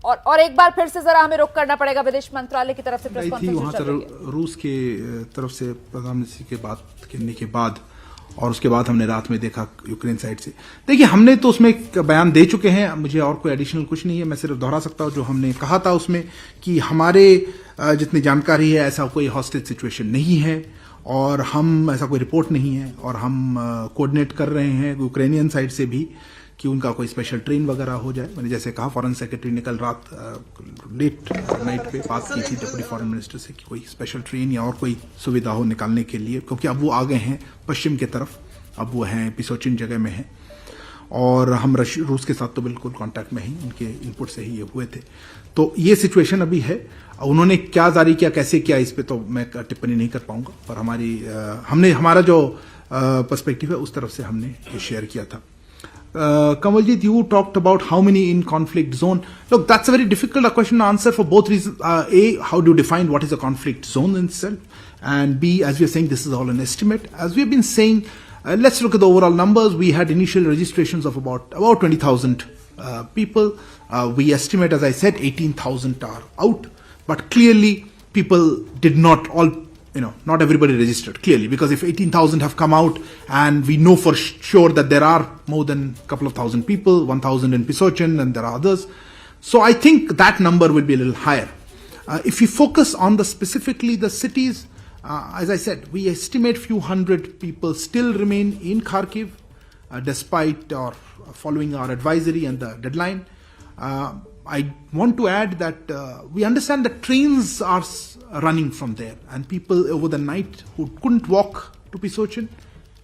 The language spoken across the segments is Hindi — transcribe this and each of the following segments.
और एक बार फिर से जरा हमें रुख करना पड़ेगा विदेश मंत्रालय की तरफ से प्रेस कॉन्फ्रेंस वहाँ रूस के तरफ से प्रधानमंत्री के बात करने के बाद और उसके बाद हमने रात में देखा यूक्रेन साइड से। देखिए, हमने तो उसमें एक बयान दे चुके हैं, मुझे और कोई एडिशनल कुछ नहीं है। मैं सिर्फ दोहरा सकता हूँ जो हमने कहा था उसमें कि हमारे जितनी जानकारी है ऐसा कोई हॉस्टेज सिचुएशन नहीं है और हम ऐसा कोई रिपोर्ट नहीं है और हम कोऑर्डिनेट कर रहे हैं यूक्रेनियन साइड से भी कि उनका कोई स्पेशल ट्रेन वगैरह हो जाए। मैंने जैसे कहा फॉरेन सेक्रेटरी ने कल रात लेट नाइट पे बात की थी डिप्टी फॉरेन मिनिस्टर से कि कोई स्पेशल ट्रेन या और कोई सुविधा हो निकालने के लिए, क्योंकि अब वो आ गए हैं पश्चिम की तरफ, अब वो हैं पिसोचिन जगह में हैं और हम रूस के साथ तो बिल्कुल कांटेक्ट में ही, उनके इनपुट से ही ये हुए थे। तो ये सिचुएशन अभी है। उन्होंने क्या जारी किया, कैसे किया, इस पे तो मैं टिप्पणी नहीं कर पाऊंगा, पर हमने हमारा जो पर्सपेक्टिव है उस तरफ से हमने ये शेयर किया था। Kamaljeet, you talked about how many in conflict zone. Look, that's a very difficult question to answer for both reasons. A, how do you define what is a conflict zone in itself? And B, as we are saying, this is all an estimate. As we have been saying, let's look at the overall numbers. We had initial registrations of about 20,000 people. We estimate, as I said, 18,000 are out. But clearly, people did not all, not everybody registered, clearly, because if 18,000 have come out and we know for sure that there are more than a couple of thousand people, 1,000 in Pisochin and there are others. So I think that number will be a little higher. If we focus on specifically the cities, as I said, we estimate few hundred people still remain in Kharkiv, despite or following our advisory and the deadline. I want to add that we understand that trains are running from there and people over the night who couldn't walk to Pisochin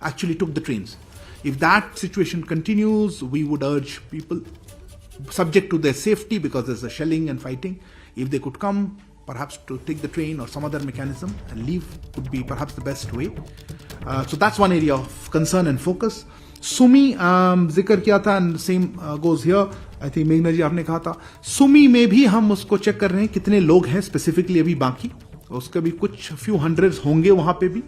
actually took the trains. If that situation continues, we would urge people, subject to their safety because there's a shelling and fighting, if they could come perhaps to take the train or some other mechanism and leave would be perhaps the best way. So that's one area of concern and focus. Sumi जिक्र किया था and same goes here. I think मेघना जी आपने कहा था सुमी में भी हम उसको चेक कर रहे हैं कितने लोग हैं स्पेसिफिकली अभी बाकी, उसका भी कुछ फ्यू हंड्रेड्स होंगे वहां पे भी।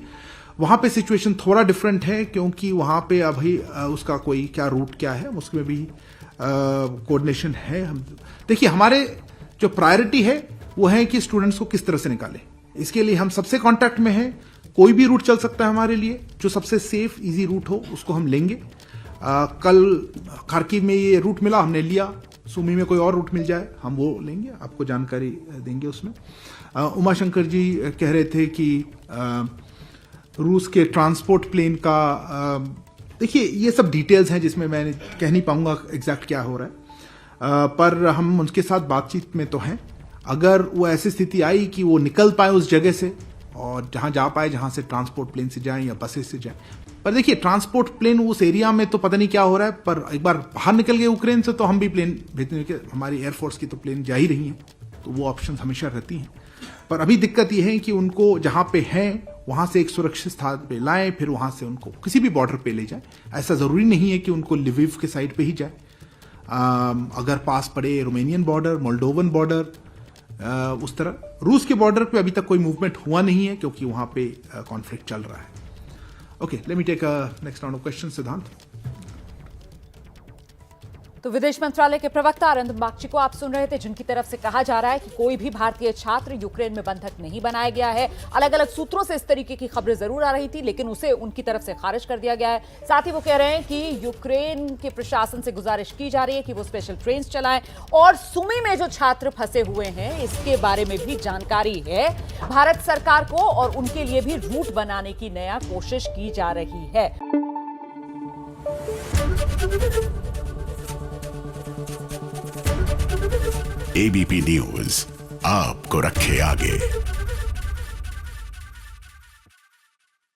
वहां पे सिचुएशन थोड़ा डिफरेंट है क्योंकि वहां पे अभी उसका कोई क्या रूट क्या है उसमें भी कोऑर्डिनेशन है। हम देखिए हमारे जो प्रायोरिटी है वो है कि स्टूडेंट्स को किस तरह से निकालें, इसके लिए हम सबसे कांटेक्ट में हैं। कोई भी रूट चल सकता है हमारे लिए, जो सबसे सेफ इजी रूट हो उसको हम लेंगे। कल खार्किव में ये रूट मिला, हमने लिया। सुमी में कोई और रूट मिल जाए हम वो लेंगे, आपको जानकारी देंगे उसमें। उमाशंकर जी कह रहे थे कि रूस के ट्रांसपोर्ट प्लेन का देखिए ये सब डिटेल्स हैं जिसमें मैं कह नहीं पाऊंगा एग्जैक्ट क्या हो रहा है, पर हम उनके साथ बातचीत में तो हैं। अगर वो ऐसी स्थिति आई कि वो निकल पाए उस जगह से और जहां जा पाए जहां से ट्रांसपोर्ट प्लेन से जाएं या बसेस से जाएं, पर देखिए ट्रांसपोर्ट प्लेन उस एरिया में तो पता नहीं क्या हो रहा है, पर एक बार बाहर निकल गए यूक्रेन से तो हम भी प्लेन भेजने के, हमारी एयरफोर्स की तो प्लेन जा ही रही हैं, तो वो ऑप्शन हमेशा रहती हैं। पर अभी दिक्कत यह है कि उनको जहां पे हैं वहां से एक सुरक्षित स्थान पे लाएं, फिर वहां से उनको किसी भी बॉर्डर पे ले जाएं। ऐसा जरूरी नहीं है कि उनको लिविव के साइड पे ही जाए। अगर पास पड़े रोमेनियन बॉर्डर, मोल्डोवन बॉर्डर, उस तरह रूस के बॉर्डर पे अभी तक कोई मूवमेंट हुआ नहीं है क्योंकि वहां पे कॉन्फ्लिक्ट चल रहा है। Okay, let me take next round of question. Siddhant. तो विदेश मंत्रालय के प्रवक्ता अरिंदम बागची को आप सुन रहे थे, जिनकी तरफ से कहा जा रहा है कि कोई भी भारतीय छात्र यूक्रेन में बंधक नहीं बनाया गया है। अलग अलग सूत्रों से इस तरीके की खबरें जरूर आ रही थी लेकिन उसे उनकी तरफ से खारिज कर दिया गया है। साथ ही वो कह रहे हैं कि यूक्रेन के प्रशासन से गुजारिश की जा रही है कि वो स्पेशल ट्रेन चलाएं और सुमी में जो छात्र फंसे हुए हैं इसके बारे में भी जानकारी है भारत सरकार को और उनके लिए भी रूट बनाने की नया कोशिश की जा रही है। एबीपी न्यूज आपको रखे आगे।